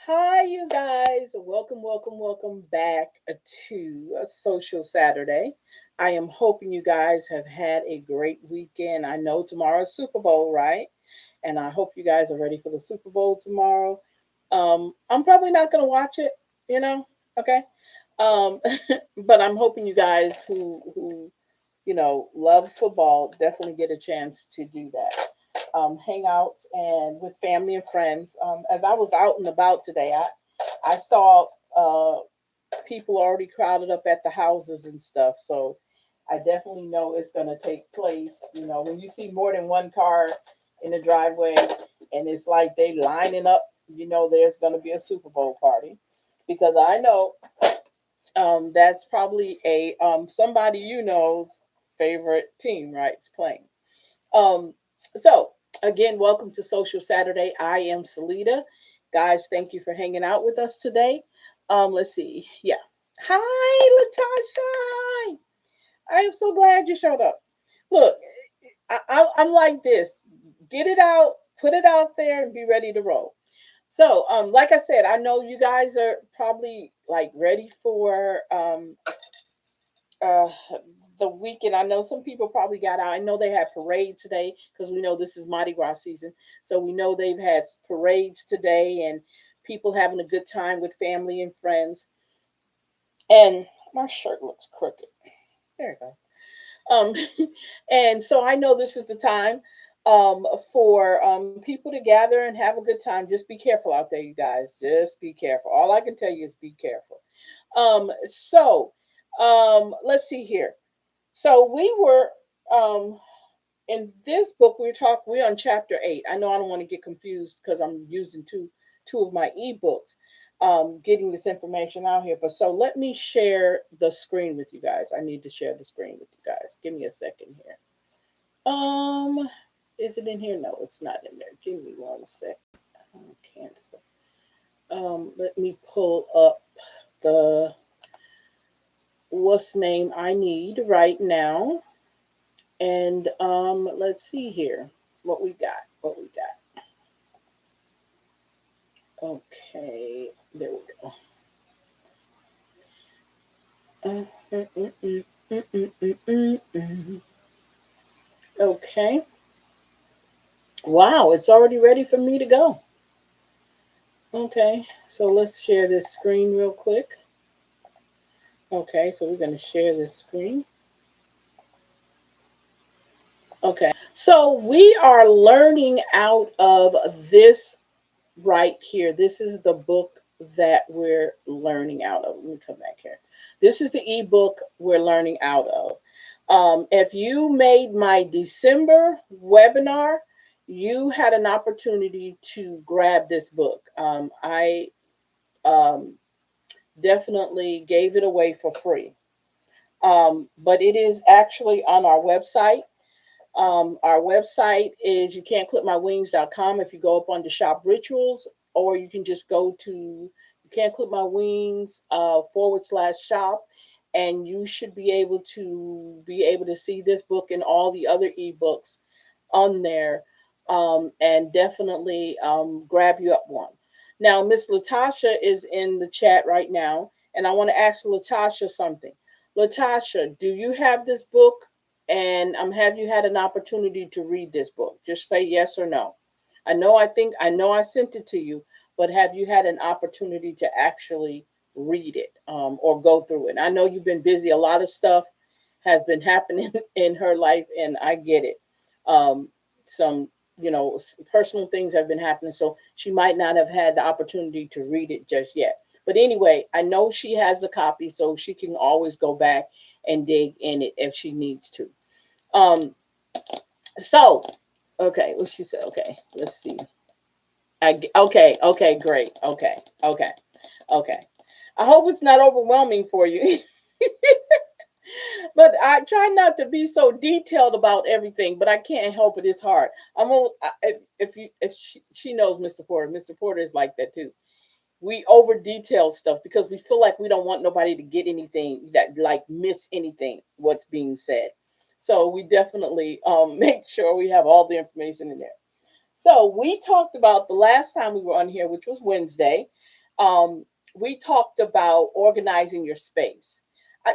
Hi, you guys. Welcome, welcome, welcome back to a Social Saturday. I am hoping you guys have had a great weekend. I know tomorrow's Super Bowl, right? And I hope you guys are ready for the Super Bowl tomorrow. I'm probably not going to watch it, you know, okay? Um, but I'm hoping you guys who love football definitely get a chance to do that. Hang out and with family and friends. As I was out and about today, I saw people already crowded up at the houses and stuff. So I definitely know it's going to take place. You know, when you see more than one car in the driveway and it's like they lining up, you know, there's going to be a Super Bowl party because I know that's probably a somebody you know's favorite team, right? It's playing. Um, so again, welcome to Social Saturday. I am Salida. Guys, thank you for hanging out with us today. Let's see. Yeah. Hi, Latasha. I am so glad you showed up. Look, I'm like this. Get it out, put it out there, and be ready to roll. So, like I said, I know you guys are probably like ready for uh the weekend. I know some people probably got out. I know they had parade today because we know this is Mardi Gras season. So we know they've had parades today and people having a good time with family and friends. And my shirt looks crooked. There you go. Um, and so I know this is the time for people to gather and have a good time. Just be careful out there, you guys. Just be careful. All I can tell you is be careful. Let's see here. So we were in this book we're on chapter 8. I know I don't want to get confused because I'm using two of my ebooks, getting this information out here. But so let me share the screen with you guys. I need to share the screen with you guys. Give me a second here. Um, is it in here? No, it's not in there. Give me one sec. Cancel. Let me pull up the what's name I need right now. And let's see here what we got. What we got. Okay, there we go. Mm, mm, mm, mm, mm, mm, mm, mm. Okay. Wow, it's already ready for me to go. Okay, so let's share this screen real quick. Okay, so we're going to share this screen. Okay, so we are learning out of this right here. This is the book that we're learning out of. Let me come back here. This is the ebook we're learning out of. If you made my December webinar, you had an opportunity to grab this book. I um, definitely gave it away for free. But it is actually on our website. Our website is youcan'tclipmywings.com. If you go up on the shop rituals, or you can just go to you can't clip my wings /shop, and you should be able to see this book and all the other ebooks on there, and definitely grab you up one. Now, Miss Latasha is in the chat right now, and I want to ask Latasha something. Latasha, do you have this book? And have you had an opportunity to read this book? Just say yes or no. I know I sent it to you, but have you had an opportunity to actually read it, or go through it? I know you've been busy. A lot of stuff has been happening in her life, and I get it. Um, some personal things have been happening, so she might not have had the opportunity to read it just yet. But anyway, I know she has a copy, so she can always go back and dig in it if she needs to. Um, so okay, what she said. Okay, let's see. Okay, great. Okay. I hope it's not overwhelming for you. But I try not to be so detailed about everything, but I can't help it. It's hard. If she knows Mr. Porter, Mr. Porter is like that too. We over detail stuff because we feel like we don't want nobody to get anything, that like miss anything what's being said. So we definitely make sure we have all the information in there. So we talked about the last time we were on here, which was Wednesday. Um, we talked about organizing your space.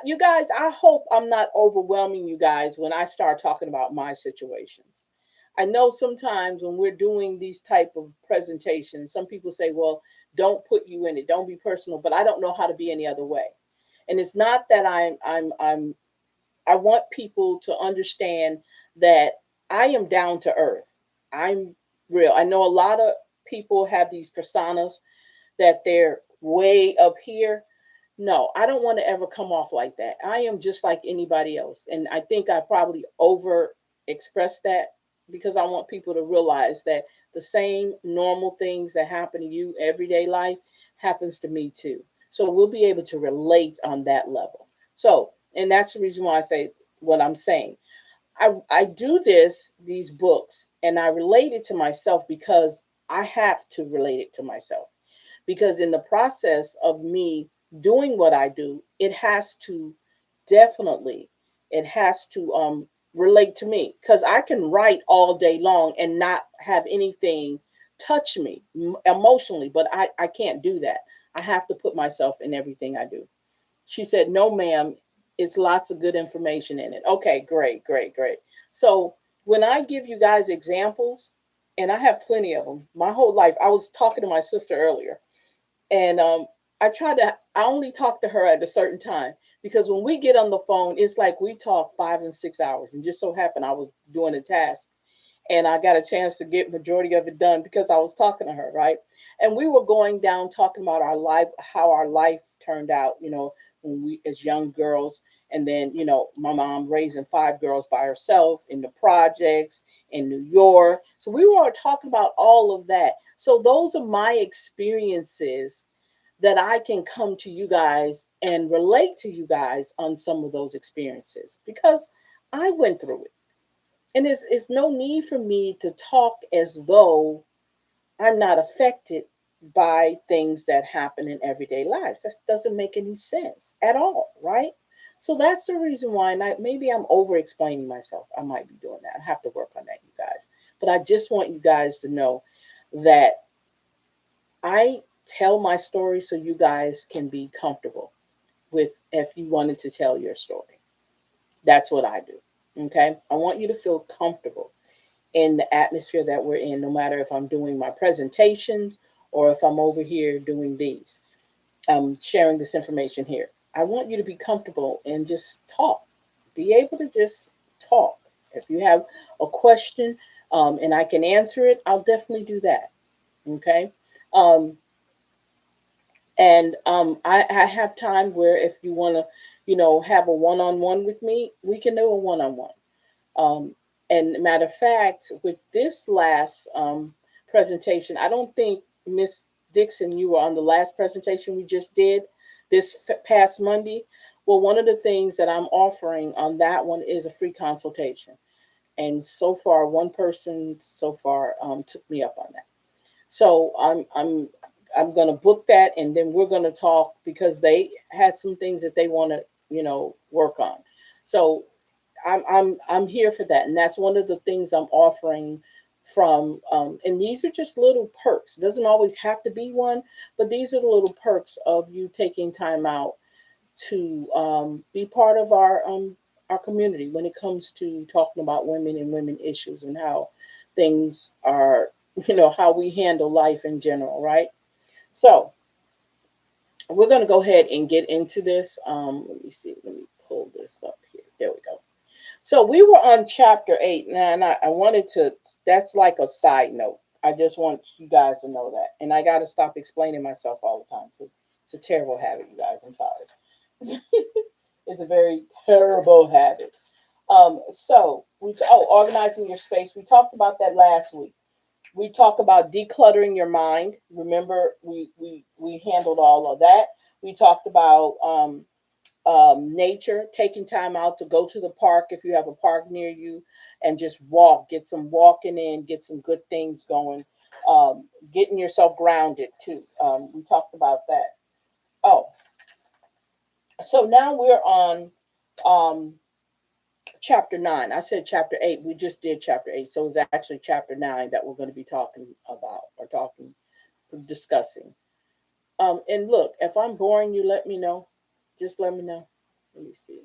You guys, I hope I'm not overwhelming you guys when I start talking about my situations. I know sometimes when we're doing these type of presentations, some people say, "Well, don't put you in it, don't be personal," but I don't know how to be any other way. And it's not that I want people to understand that I am down to earth. I'm real. I know a lot of people have these personas that they're way up here. No, I don't want to ever come off like that. I am just like anybody else. And I think I probably over expressed that because I want people to realize that the same normal things that happen to you everyday life happens to me too. So we'll be able to relate on that level. So, and that's the reason why I say what I'm saying. I do these books, and I relate it to myself because I have to relate it to myself. Because in the process of me doing what I do, it has to definitely, it has to relate to me. Because I can write all day long and not have anything touch me emotionally, but I can't do that. I have to put myself in everything I do. She said, "No, ma'am, it's lots of good information in it." Okay, great, great, great. So when I give you guys examples, and I have plenty of them, my whole life, I was talking to my sister earlier, and I only talk to her at a certain time because when we get on the phone, it's like we talk 5 and 6 hours. And just so happened I was doing a task and I got a chance to get majority of it done because I was talking to her, right? And we were going down talking about our life, how our life turned out, when we as young girls, and then my mom raising 5 girls by herself in the projects in New York. So we were talking about all of that. So those are my experiences that I can come to you guys and relate to you guys on some of those experiences because I went through it. And it's no need for me to talk as though I'm not affected by things that happen in everyday lives. That doesn't make any sense at all, right? So that's the reason why, and maybe I'm over explaining myself. I might be doing that. I have to work on that, you guys. But I just want you guys to know that I tell my story so you guys can be comfortable with if you wanted to tell your story. That's what I do. Okay. I want you to feel comfortable in the atmosphere that we're in, no matter if I'm doing my presentations or if I'm over here doing these, sharing this information here. I want you to be comfortable and just talk, be able to just talk. If you have a question and I can answer it, I'll definitely do that. Okay. Um, and I have time where if you want to, have a one-on-one with me, we can do a one-on-one. Um, and matter of fact, with this last presentation, I don't think Miss Dixon, you were on the last presentation we just did this past Monday. Well, one of the things that I'm offering on that one is a free consultation. And so far, one person so far took me up on that. So I'm going to book that, and then we're going to talk because they had some things that they want to work on. So I'm here for that, and that's one of the things I'm offering from. And these are just little perks. It doesn't always have to be one, but these are the little perks of you taking time out to be part of our community when it comes to talking about women and women issues and how things are, how we handle life in general, right? So we're going to go ahead and get into this. Let me see. Let me pull this up here. There we go. So we were on chapter 8. Now, and I wanted to, that's like a side note. I just want you guys to know that. And I got to stop explaining myself all the time. So it's a terrible habit, you guys. I'm sorry. It's a very terrible habit. Organizing your space. We talked about that last week. We talked about decluttering your mind. Remember, we handled all of that. We talked about nature, taking time out to go to the park if you have a park near you and just walk, get some walking in, get some good things going, getting yourself grounded too. We talked about that. Oh, so now we're on, um, chapter 9. I said chapter 8. We just did chapter 8. So it's actually chapter 9 that we're going to be talking about or discussing. And look, if I'm boring you, let me know. Just let me know. Let me see.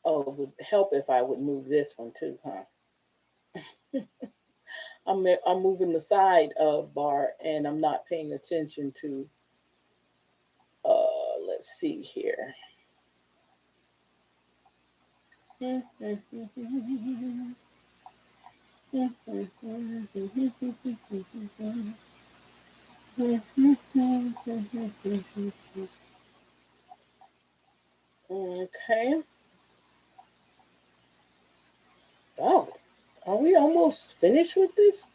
Oh, it would help if I would move this one too, huh? I'm moving the side of bar and I'm not paying attention to let's see here. Okay. Oh, are we almost finished with this?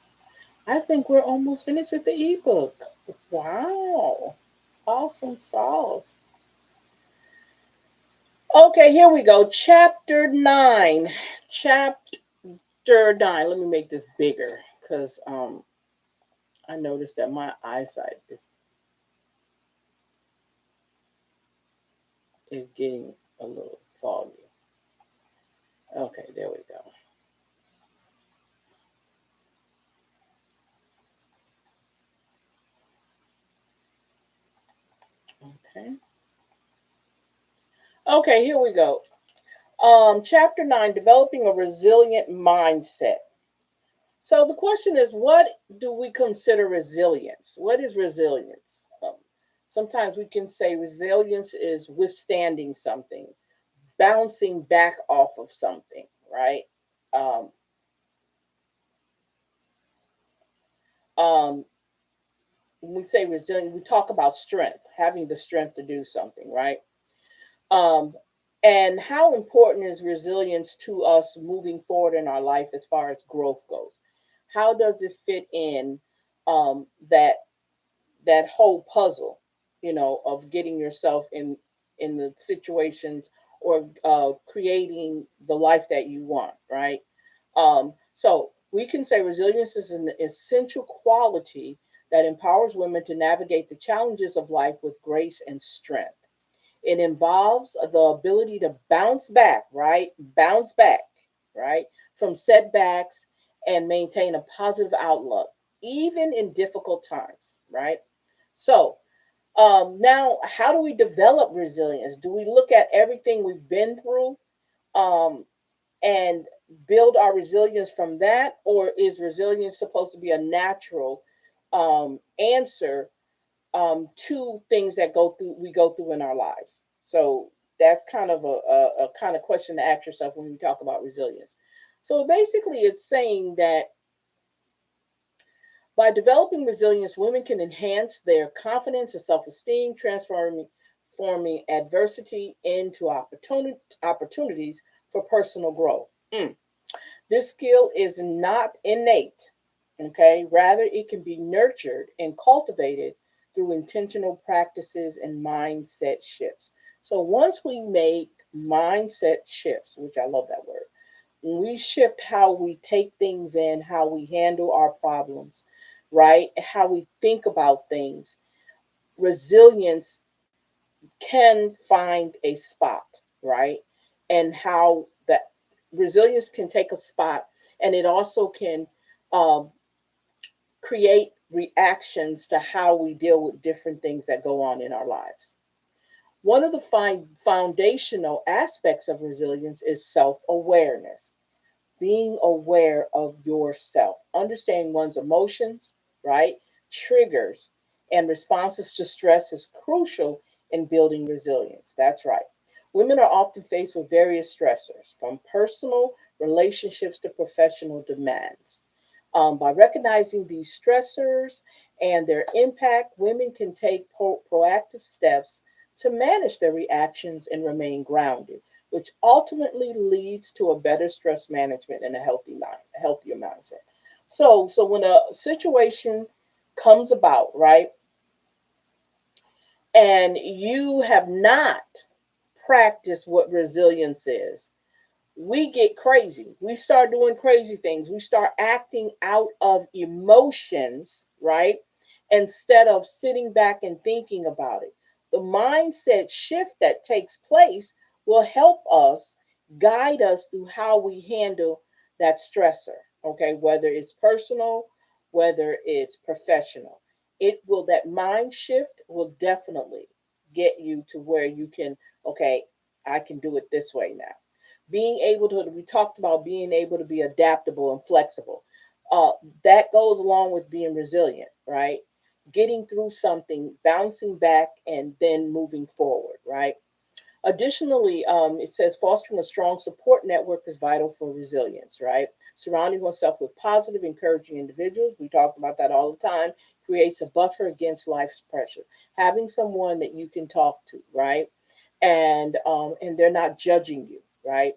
I think we're almost finished with the ebook. Wow. Awesome sauce. Okay, here we go. Chapter 9. Chapter 9. Let me make this bigger because I noticed that my eyesight is getting a little foggy. Okay, there we go. Okay. Okay, here we go. Chapter 9, developing a resilient mindset. So the question is, what do we consider resilience? What is resilience? Sometimes we can say resilience is withstanding something, bouncing back off of something, right? Um, um, when we say resilient, we talk about strength, having the strength to do something, right? Um, and how important is resilience to us moving forward in our life as far as growth goes? How does it fit in that whole puzzle, of getting yourself in the situations or creating the life that you want, right? So we can say resilience is an essential quality that empowers women to navigate the challenges of life with grace and strength. It involves the ability to bounce back, right? Bounce back, right? From setbacks and maintain a positive outlook, even in difficult times, right? So, now, how do we develop resilience? Do we look at everything we've been through um, and build our resilience from that, or is resilience supposed to be a natural answer to things that we go through in our lives? So that's kind of a kind of question to ask yourself when we talk about resilience. So basically, it's saying that by developing resilience, women can enhance their confidence and self-esteem, transforming adversity into opportunities for personal growth. This skill is not innate, okay? Rather, it can be nurtured and cultivated through intentional practices and mindset shifts. So once we make mindset shifts, which I love that word, when we shift how we take things in, how we handle our problems, right? How we think about things, resilience can find a spot, right? And how that resilience can take a spot and it also can um, create reactions to how we deal with different things that go on in our lives. One of the foundational aspects of resilience is self awareness, being aware of yourself, understanding one's emotions, right? Triggers and responses to stress is crucial in building resilience. That's right. Women are often faced with various stressors, from personal relationships to professional demands. By recognizing these stressors and their impact, women can take proactive steps to manage their reactions and remain grounded, which ultimately leads to a better stress management and a healthier mindset. So when a situation comes about, right, and you have not practiced what resilience is, we get crazy. We start doing crazy things. We start acting out of emotions, right? Instead of sitting back and thinking about it. The mindset shift that takes place will help us guide us through how we handle that stressor, okay, whether it's personal, whether it's professional. It will, that mind shift will definitely get you to where you can, okay, I can do it this way now. Being able to, we talked about being able to be adaptable and flexible. Uh, that goes along with being resilient, right? Getting through something, bouncing back, and then moving forward, right? Additionally, it says fostering a strong support network is vital for resilience, right? Surrounding oneself with positive, encouraging individuals, we talk about that all the time, creates a buffer against life's pressure. Having someone that you can talk to, right? And they're not judging you, right?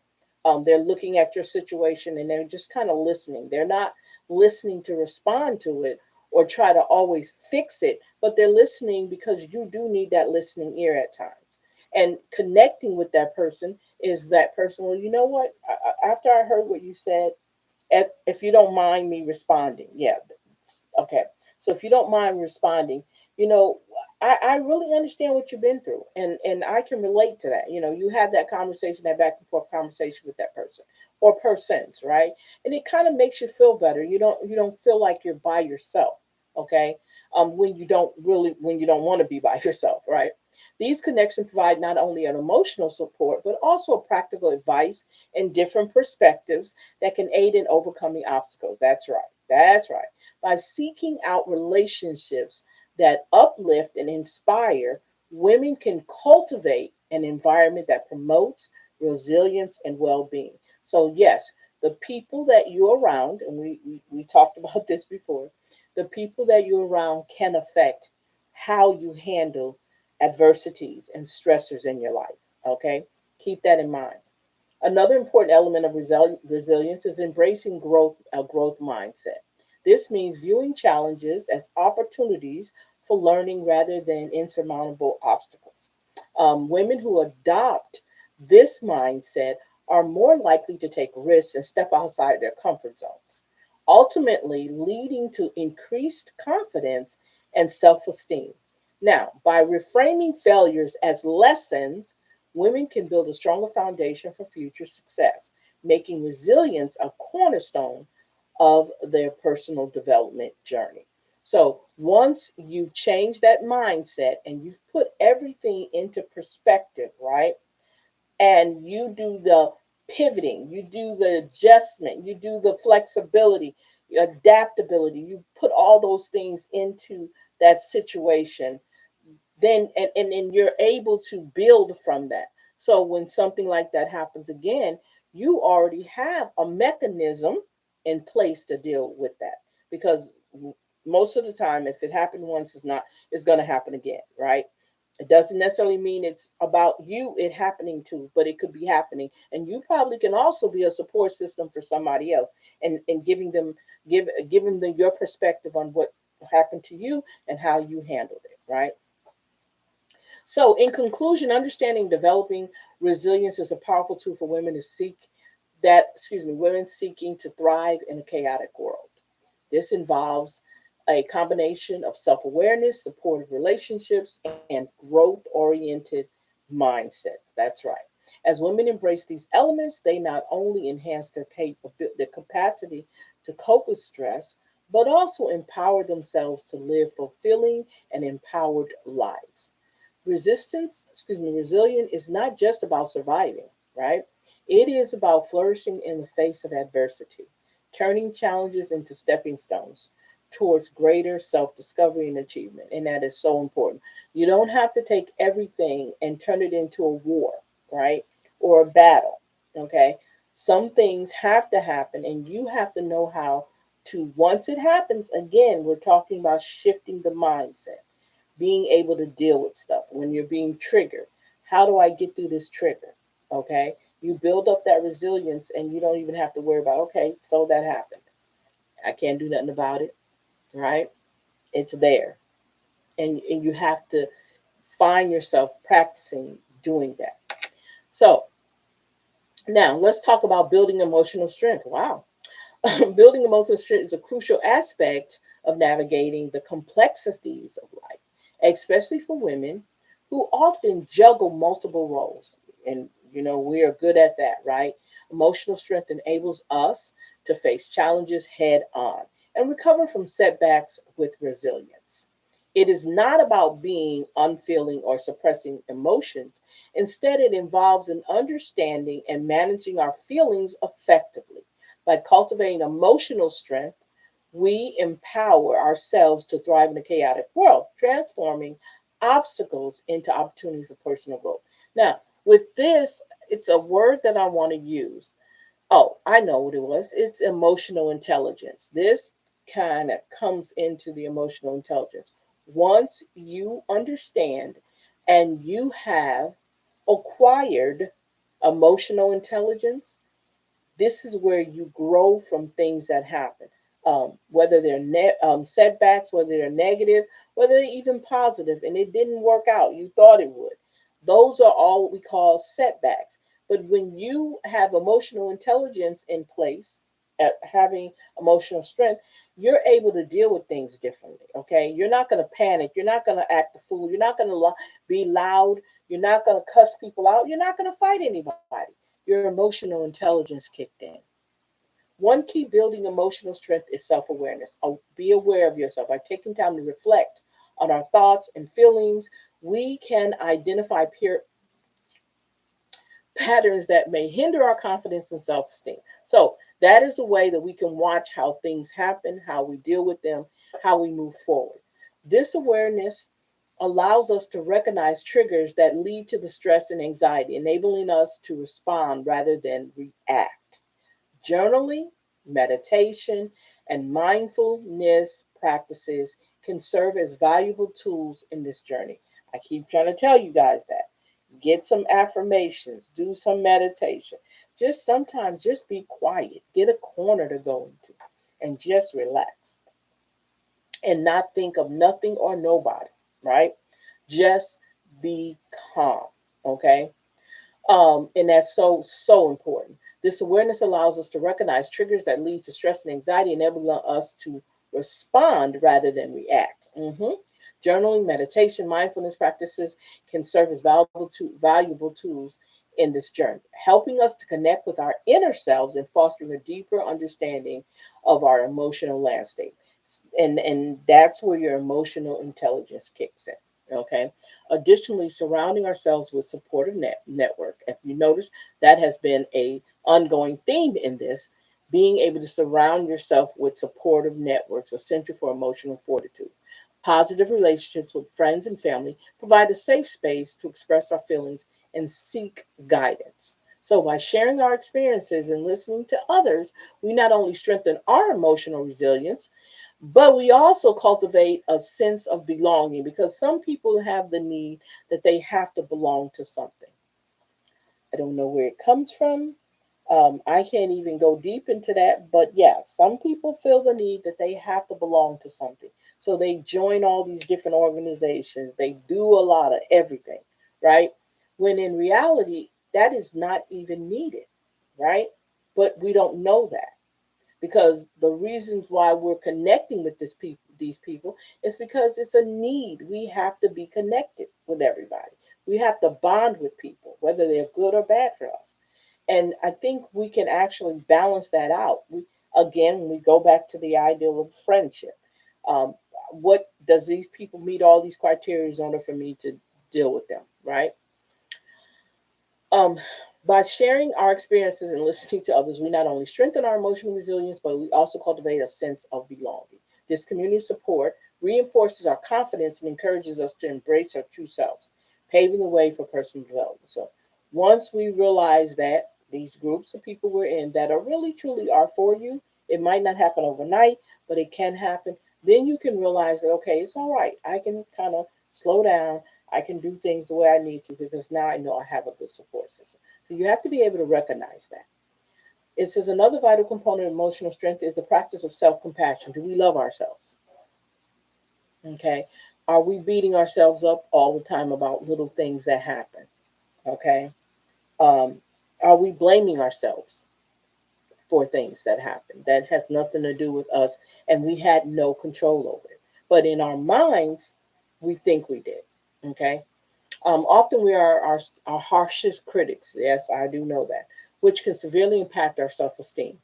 They're looking at your situation and they're just kind of listening. They're not listening to respond to it or try to always fix it, but they're listening because you do need that listening ear at times. And connecting with that person is that person, well, you know what? After I heard what you said, if you don't mind me responding, yeah, okay. So if you don't mind responding, you know, I really understand what you've been through, and I can relate to that. You know, you have that conversation, that back and forth conversation with that person or persons, right? And it kind of makes you feel better. You don't feel like you're by yourself, okay? When you don't want to be by yourself, right? These connections provide not only an emotional support, but also a practical advice and different perspectives that can aid in overcoming obstacles. That's right. That's right. By seeking out relationships that uplift and inspire, women can cultivate an environment that promotes resilience and well being. So, yes, the people that you're around, and we talked about this before, the people that you're around can affect how you handle adversities and stressors in your life. Okay? Keep that in mind. Another important element of resilience is embracing a growth mindset. This means viewing challenges as opportunities for learning rather than insurmountable obstacles. Women who adopt this mindset are more likely to take risks and step outside their comfort zones, ultimately leading to increased confidence and self esteem. Now, by reframing failures as lessons, women can build a stronger foundation for future success, making resilience a cornerstone of their personal development journey. So once you've changed that mindset and you've put everything into perspective, right? And you do the pivoting, you do the adjustment, you do the flexibility, adaptability, you put all those things into that situation, then and you're able to build from that. So when something like that happens again, you already have a mechanism in place to deal with that, because most of the time if it happened once, it's going to happen again, right? It doesn't necessarily mean it's about you it happening to, but it could be happening, and you probably can also be a support system for somebody else, and giving them your perspective on what happened to you and how you handled it, right? So, in conclusion, understanding developing resilience is a powerful tool for women to women seeking to thrive in a chaotic world. This involves a combination of self awareness, supportive relationships, and growth oriented mindset. That's right. As women embrace these elements, they not only enhance their capacity to cope with stress, but also empower themselves to live fulfilling and empowered lives. Resilient is not just about surviving, right? It is about flourishing in the face of adversity, turning challenges into stepping stones towards greater self discovery and achievement. And that is so important. You don't have to take everything and turn it into a war, right? Or a battle, okay? Some things have to happen, and you have to know how to, once it happens, again, we're talking about shifting the mindset, being able to deal with stuff when you're being triggered. How do I get through this trigger? Okay. You build up that resilience and you don't even have to worry about, okay, so that happened. I can't do nothing about it, right? It's there. And you have to find yourself practicing doing that. So now let's talk about building emotional strength. Wow. Building emotional strength is a crucial aspect of navigating the complexities of life, especially for women who often juggle multiple roles. And You know, we are good at that, right? Emotional strength enables us to face challenges head on and recover from setbacks with resilience. It is not about being unfeeling or suppressing emotions. Instead, it involves an understanding and managing our feelings effectively. By cultivating emotional strength, we empower ourselves to thrive in a chaotic world, transforming obstacles into opportunities for personal growth. Now, with this, it's a word that I want to use. Oh, I know what it was. It's emotional intelligence. This kind of comes into the emotional intelligence. Once you understand and you have acquired emotional intelligence, this is where you grow from things that happen. Whether they're setbacks, whether they're negative, whether they're even positive, and it didn't work out, you thought it would. Those are all what we call setbacks. But when you have emotional intelligence in place, having emotional strength, you're able to deal with things differently. Okay, you're not going to panic. You're not going to act a fool. You're not going to be loud. You're not going to cuss people out. You're not going to fight anybody. Your emotional intelligence kicked in. One key building emotional strength is self awareness. Be aware of yourself. By taking time to reflect on our thoughts and feelings, we can identify patterns that may hinder our confidence and self esteem. So, that is a way that we can watch how things happen, how we deal with them, how we move forward. This awareness allows us to recognize triggers that lead to the stress and anxiety, enabling us to respond rather than react. Journaling, meditation, and mindfulness practices can serve as valuable tools in this journey. I keep trying to tell you guys that. Get some affirmations, do some meditation. Just sometimes just be quiet. Get a corner to go into and just relax and not think of nothing or nobody, right? Just be calm, okay? And that's so important. This awareness allows us to recognize triggers that lead to stress and anxiety, enabling us to respond rather than react. Journaling, meditation, mindfulness practices can serve as valuable tools in this journey, helping us to connect with our inner selves and fostering a deeper understanding of our emotional landscape. And that's where your emotional intelligence kicks in. Okay. Additionally, surrounding ourselves with supportive network. If you notice, that has been a ongoing theme in this. Being able to surround yourself with supportive networks essential for emotional fortitude. Positive relationships with friends and family provide a safe space to express our feelings and seek guidance. So, by sharing our experiences and listening to others, we not only strengthen our emotional resilience, but we also cultivate a sense of belonging because some people have the need that they have to belong to something. I don't know where it comes from. I can't even go deep into that, but yeah, some people feel the need that they have to belong to something. So they join all these different organizations, they do a lot of everything, right? When in reality, that is not even needed, right? But we don't know that because the reasons why we're connecting with these people is because it's a need. We have to be connected with everybody. We have to bond with people, whether they're good or bad for us. And I think we can actually balance that out. Again, we go back to the ideal of friendship. Um, what does these people meet all these criteria in order for me to deal with them, right? Um, by sharing our experiences and listening to others, we not only strengthen our emotional resilience, but we also cultivate a sense of belonging. This community support reinforces our confidence and encourages us to embrace our true selves, paving the way for personal development. So once we realize that these groups of people we're in that are really truly are for you, it might not happen overnight, but it can happen. Then you can realize that, okay, it's all right. I can kind of slow down. I can do things the way I need to because now I know I have a good support system. So you have to be able to recognize that. It says another vital component of emotional strength is the practice of self compassion. Do we love ourselves? Okay. Are we beating ourselves up all the time about little things that happen? Okay. Um, are we blaming ourselves for things that happen that has nothing to do with us and we had no control over it? But in our minds, we think we did. Okay. Often we are our harshest critics. Yes, I do know that, which can severely impact our self esteem.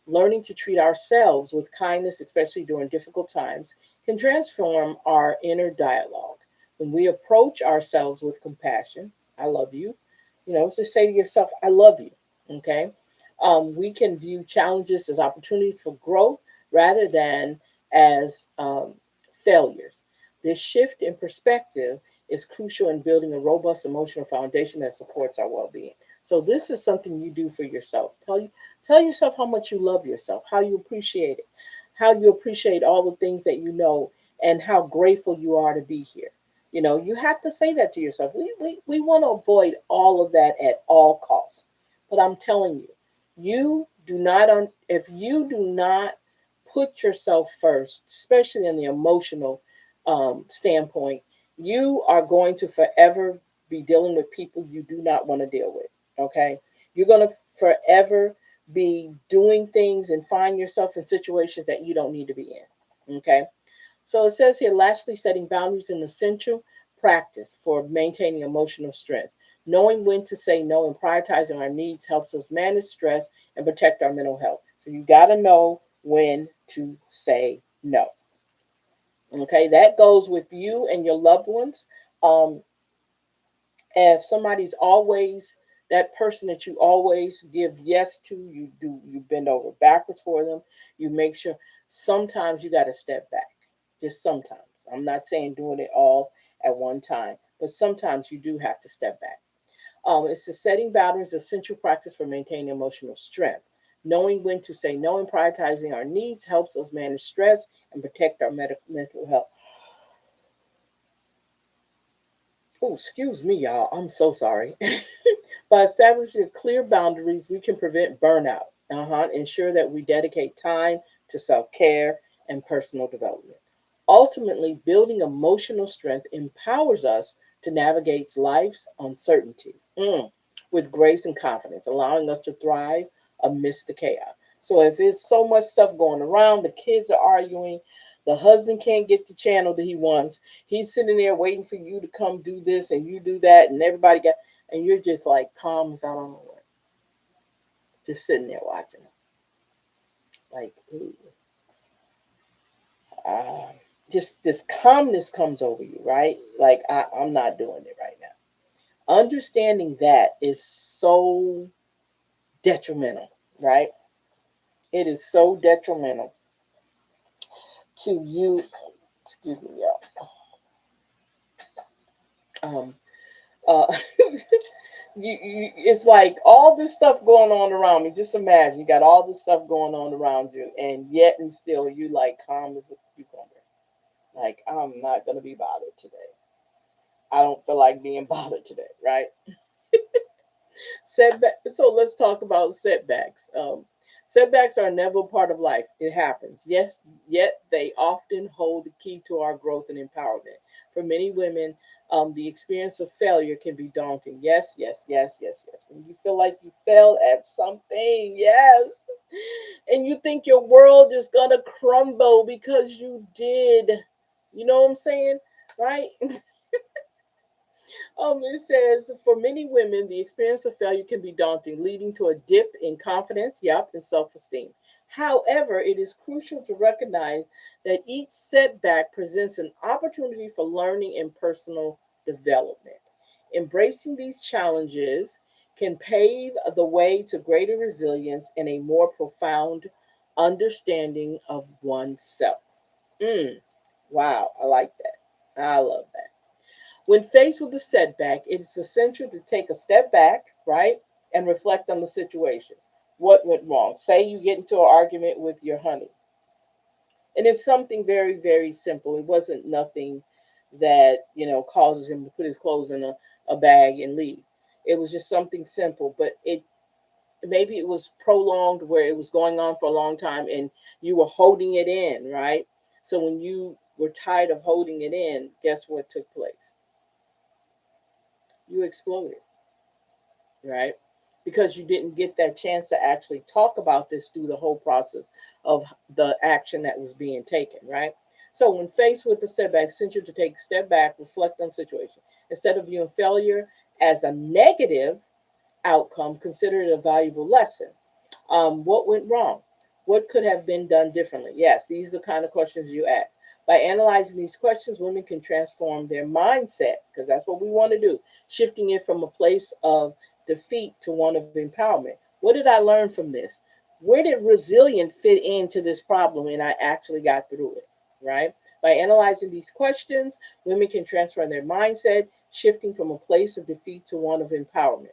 Learning to treat ourselves with kindness, especially during difficult times, can transform our inner dialogue. When we approach ourselves with compassion, I love you, just say to yourself, I love you. Okay. We can view challenges as opportunities for growth rather than as failures. This shift in perspective is crucial in building a robust emotional foundation that supports our well being. So, this is something you do for yourself. Tell yourself how much you love yourself, how you appreciate it, how you appreciate all the things that you know, and how grateful you are to be here. You have to say that to yourself. We want to avoid all of that at all costs. But I'm telling you, if you do not put yourself first, especially in the emotional standpoint, you are going to forever be dealing with people you do not want to deal with. Okay. You're going to forever be doing things and find yourself in situations that you don't need to be in. Okay. So it says here, lastly, setting boundaries is an essential practice for maintaining emotional strength. Knowing when to say no and prioritizing our needs helps us manage stress and protect our mental health. So you got to know when to say no. Okay, that goes with you and your loved ones. Um, if somebody's always that person that you always give yes to, you bend over backwards for them, you make sure. Sometimes you got to step back, just sometimes. I'm not saying doing it all at one time, but sometimes you do have to step back. It's a setting boundaries, essential practice for maintaining emotional strength. Knowing when to say no and prioritizing our needs helps us manage stress and protect our mental health. Oh, excuse me, y'all. I'm so sorry. By establishing clear boundaries, we can prevent burnout. Ensure that we dedicate time to self care and personal development. Ultimately, building emotional strength empowers us to navigate life's uncertainties with grace and confidence, allowing us to thrive amidst the chaos. So, if there's so much stuff going around, the kids are arguing, the husband can't get the channel that he wants, he's sitting there waiting for you to come do this and you do that, and everybody got, and you're just like calm as I don't know what, just sitting there watching them. Like, ooh, uh, just this calmness comes over you, right? Like, I'm not doing it right now. Understanding that is so detrimental, right? It is so detrimental to you. Excuse me, y'all. Um, uh, it's like all this stuff going on around me. Just imagine you got all this stuff going on around you, and yet and still you like calm as a cucumber. Like, I'm not gonna be bothered today. I don't feel like being bothered today, right? Setback. So let's talk about setbacks. Setbacks are never part of life. It happens. Yes, yet they often hold the key to our growth and empowerment. For many women, the experience of failure can be daunting. Yes, yes, yes, yes, yes. When you feel like you failed at something, yes, and you think your world is gonna crumble because you did. You know what I'm saying, right? It says for many women, the experience of failure can be daunting, leading to a dip in confidence, yep, and self esteem. However, it is crucial to recognize that each setback presents an opportunity for learning and personal development. Embracing these challenges can pave the way to greater resilience and a more profound understanding of oneself. Mm, wow, I like that. I love that. When faced with a setback, it is essential to take a step back, right, and reflect on the situation. What went wrong? Say you get into an argument with your honey, and it's something very, very simple. It wasn't nothing that causes him to put his clothes in a bag and leave. It was just something simple, but maybe it was prolonged where it was going on for a long time, and you were holding it in, right? So when you were tired of holding it in, guess what took place? You exploded, right? Because you didn't get that chance to actually talk about this through the whole process of the action that was being taken, right? So when faced with a setback, it's essential to take a step back, reflect on the situation. Instead of viewing failure as a negative outcome, consider it a valuable lesson. What went wrong? What could have been done differently? Yes, these are the kind of questions you ask. By analyzing these questions, women can transform their mindset, because that's what we want to do, shifting it from a place of defeat to one of empowerment. What did I learn from this? Where did resilient fit into this problem? And I actually got through it, right? By analyzing these questions, women can transform their mindset, shifting from a place of defeat to one of empowerment.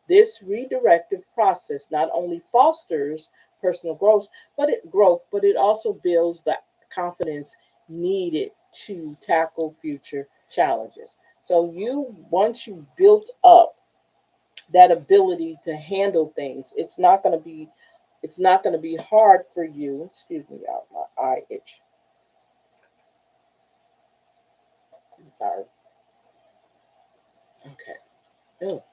This redirective process not only fosters personal growth, but it also builds the confidence needed to tackle future challenges. So once you built up that ability to handle things, it's not going to be hard for you. Excuse me, y'all, my eye itch. I'm sorry. Okay. Oh.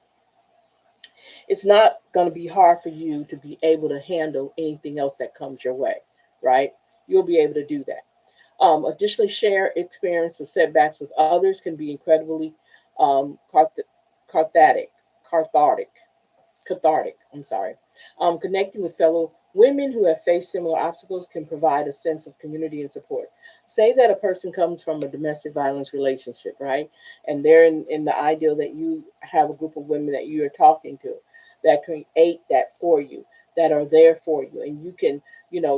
It's not going to be hard for you to be able to handle anything else that comes your way, right? You'll be able to do that. Additionally, share experience of setbacks with others can be incredibly um, cathartic, cathartic, cathartic. I'm sorry. Connecting with fellow women who have faced similar obstacles can provide a sense of community and support. Say that a person comes from a domestic violence relationship, right? And they're in the ideal that you have a group of women that you are talking to that create that for you, that are there for you, and you can,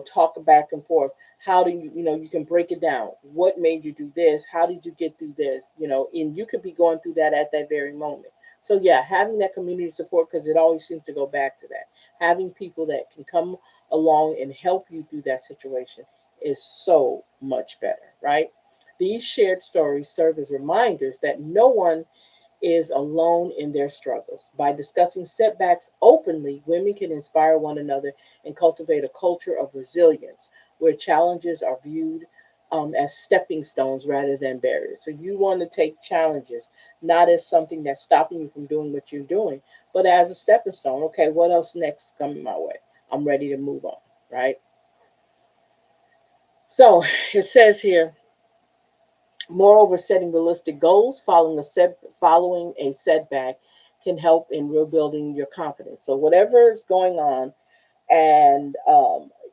talk back and forth. How do you can break it down. What made you do this? How did you get through this? And you could be going through that at that very moment. So yeah, having that community support, because it always seems to go back to that. Having people that can come along and help you through that situation is so much better, right? These shared stories serve as reminders that no one is alone in their struggles. By discussing setbacks openly, women can inspire one another and cultivate a culture of resilience where challenges are viewed as stepping stones rather than barriers. So you want to take challenges not as something that's stopping you from doing what you're doing, but as a stepping stone. Okay, what else next coming my way? I'm ready to move on, right? So it says here, moreover, setting realistic goals following a setback can help in rebuilding your confidence. So whatever is going on, and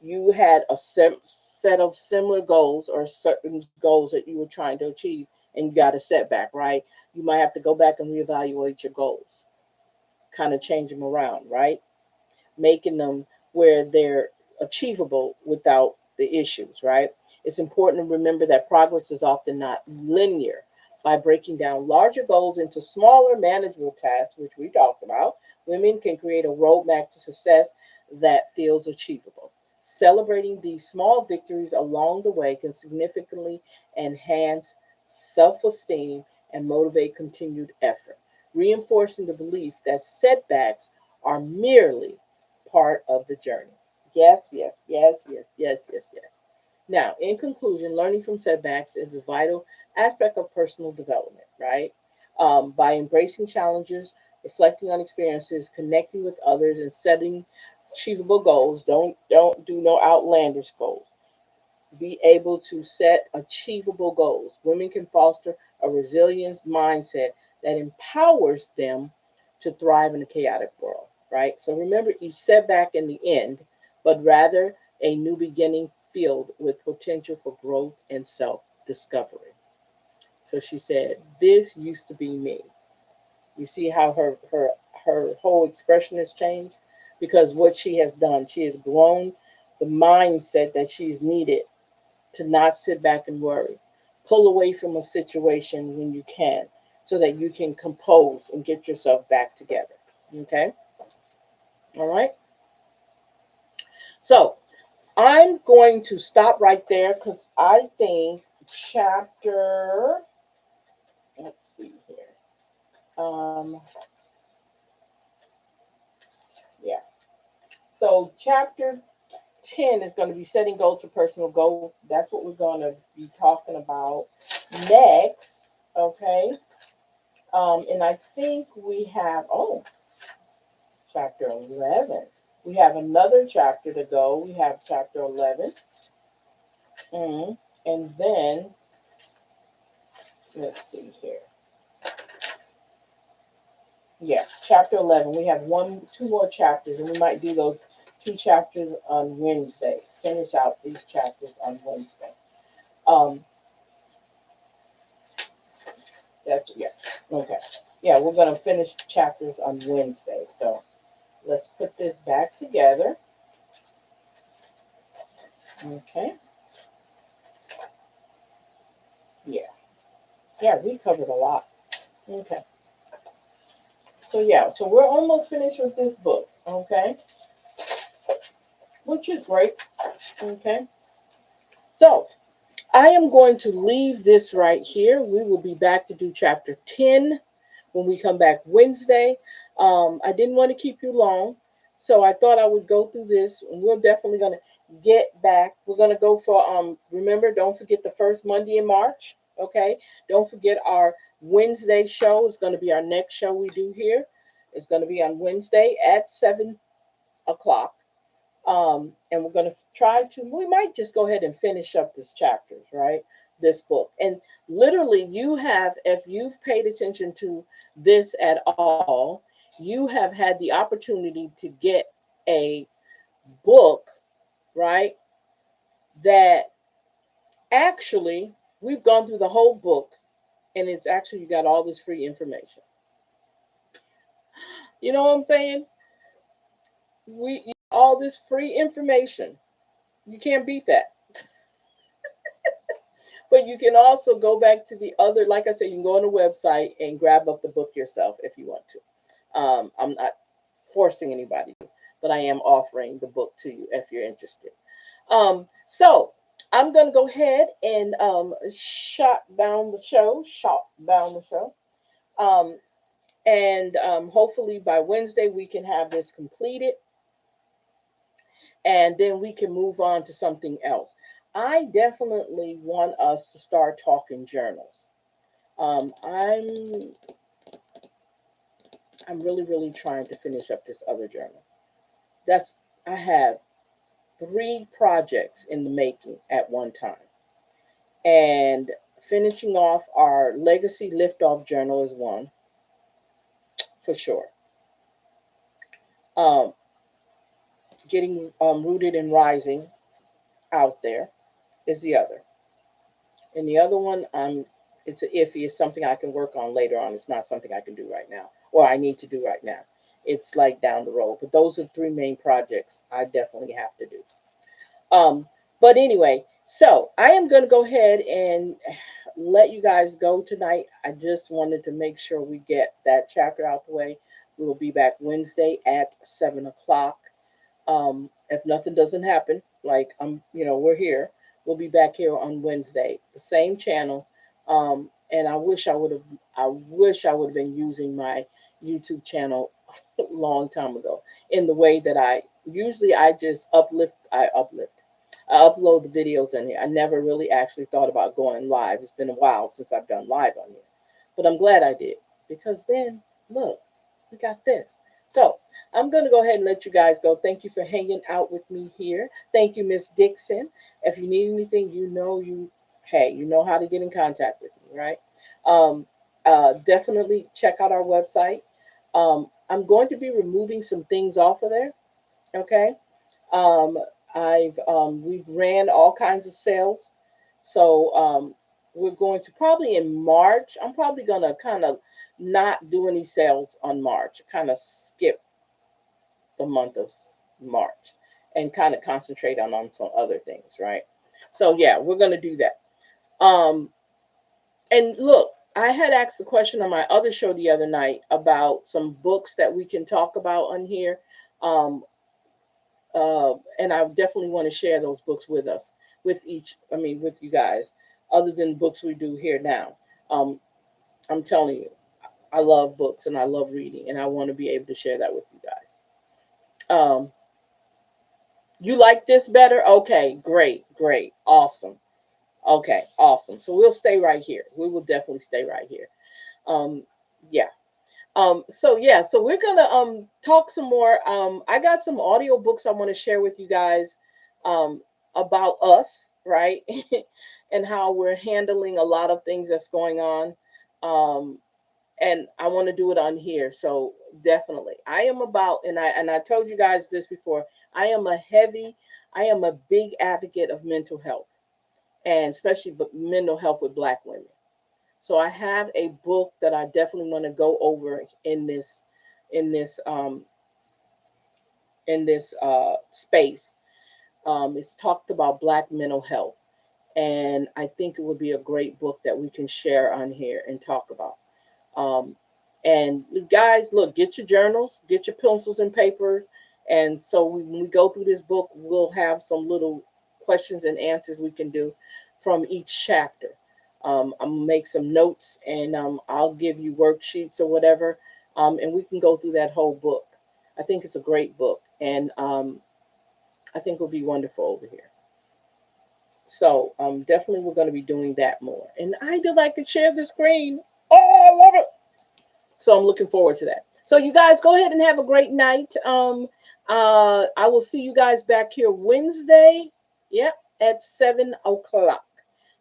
you had a set of similar goals or certain goals that you were trying to achieve, and you got a setback, right? You might have to go back and reevaluate your goals, kind of change them around, right? Making them where they're achievable without the issues, right? It's important to remember that progress is often not linear. By breaking down larger goals into smaller, manageable tasks, which we talked about, women can create a roadmap to success that feels achievable. Celebrating these small victories along the way can significantly enhance self esteem and motivate continued effort, reinforcing the belief that setbacks are merely part of the journey. Yes, yes, yes, yes, yes, yes, yes. Now, in conclusion, learning from setbacks is a vital aspect of personal development, right? By embracing challenges, reflecting on experiences, connecting with others, and setting achievable goals. Don't do no outlandish goals. Be able to set achievable goals. Women can foster a resilience mindset that empowers them to thrive in a chaotic world, right? So remember, each setback in the end, but rather a new beginning filled with potential for growth and self discovery. So she said, "This used to be me." You see how her whole expression has changed because what she has done, she has grown the mindset that she's needed to not sit back and worry. Pull away from a situation when you can so that you can compose and get yourself back together. Okay? All right? So I'm going to stop right there because I think chapter, let's see here. Yeah. So chapter 10 is going to be setting goals for personal goal. That's what we're going to be talking about next. Okay. And I think we have, chapter 11. We have another chapter to go. We have chapter 11. Mm. And then, let's see here. Yeah, chapter 11. We have two more chapters, and we might do those 2 chapters on Wednesday. Finish out these chapters on Wednesday. Um, that's yeah. Okay. Yeah, we're gonna finish chapters on Wednesday. So let's put this back together. Okay. Yeah. Yeah, we covered a lot. Okay. So yeah, so we're almost finished with this book. Okay. Which is great. Okay. So I am going to leave this right here. We will be back to do chapter 10 when we come back Wednesday. I didn't want to keep you long, so I thought I would go through this, and we're definitely going to get back. We're going to go for, remember, don't forget the first Monday in March, okay? Don't forget our Wednesday show is going to be our next show we do here. It's going to be on Wednesday at 7 o'clock. And we're going to try to, we might just go ahead and finish up this chapters, right? This book. And literally, you have, if you've paid attention to this at all, you have had the opportunity to get a book, right? That actually, we've gone through the whole book, and it's actually, you got all this free information. You know what I'm saying? All this free information. You can't beat that. But you can also go back to the other, like I said, you can go on the website and grab up the book yourself if you want to. I'm not forcing anybody, but I am offering the book to you if you're interested. So I'm going to go ahead and shut down the show. And hopefully by Wednesday we can have this completed, and then we can move on to something else. I definitely want us to start talking journals. Um, I'm I'm really trying to finish up this other journal. I have 3 projects in the making at one time, and finishing off our Legacy Liftoff journal is one for sure. Um, getting Rooted and Rising out there is the other. And the other one, it's a iffy. It's something I can work on later on. It's not something I can do right now, or I need to do right now. It's like down the road. But those are the 3 main projects I definitely have to do. But anyway, so I am going to go ahead and let you guys go tonight. I just wanted to make sure we get that chapter out the way. We will be back Wednesday at 7 o'clock. If nothing doesn't happen, like we're here. We'll be back here on Wednesday, the same channel. And I wish I would have been using my YouTube channel a long time ago in the way that I just I upload the videos in here. I never really actually thought about going live. It's been a while since I've done live on here, but I'm glad I did, because then look, we got this. So I'm going to go ahead and let you guys go. Thank you for hanging out with me here. Thank you, Miss Dixon. If you need anything, you know how to get in contact with me, right? Definitely check out our website. I'm going to be removing some things off of there. Okay. Um, we've ran all kinds of sales, so we're going to probably in March. I'm probably going to kind of not do any sales on March, kind of skip the month of March and kind of concentrate on some other things, right? So yeah, we're going to do that. And look, I had asked a question on my other show the other night about some books that we can talk about on here. Um, and I definitely want to share those books with us, with you guys, other than books we do here now. Um, I'm telling you, I love books and I love reading, and I want to be able to share that with you guys. Um, you like this better? Okay, great, awesome. Okay, awesome. So we'll stay right here. We will definitely stay right here. Um, yeah. So we're gonna talk some more. I got some audio books I want to share with you guys about us, right? And how we're handling a lot of things that's going on. Um, and I want to do it on here. So definitely, I am about, and I told you guys this before. I am a big advocate of mental health, and especially mental health with Black women. So I have a book that I definitely want to go over in this um, in this space. It's talked about Black mental health, and I think it would be a great book that we can share on here and talk about. Um, and guys, look, get your journals, get your pencils and paper, and so when we go through this book, we'll have some little questions and answers we can do from each chapter. I'm gonna make some notes, and I'll give you worksheets or whatever, and we can go through that whole book. I think it's a great book, and I think it'll be wonderful over here. So definitely we're going to be doing that more. And I do like to share the screen. Oh, I love it. So I'm looking forward to that. So you guys go ahead and have a great night. I will see you guys back here Wednesday. Yep, at 7 o'clock.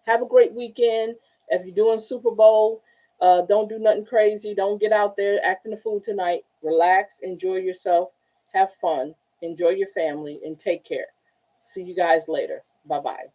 Have a great weekend. If you're doing Super Bowl, don't do nothing crazy. Don't get out there acting a fool tonight. Relax, enjoy yourself, have fun, enjoy your family, and take care. See you guys later. Bye bye.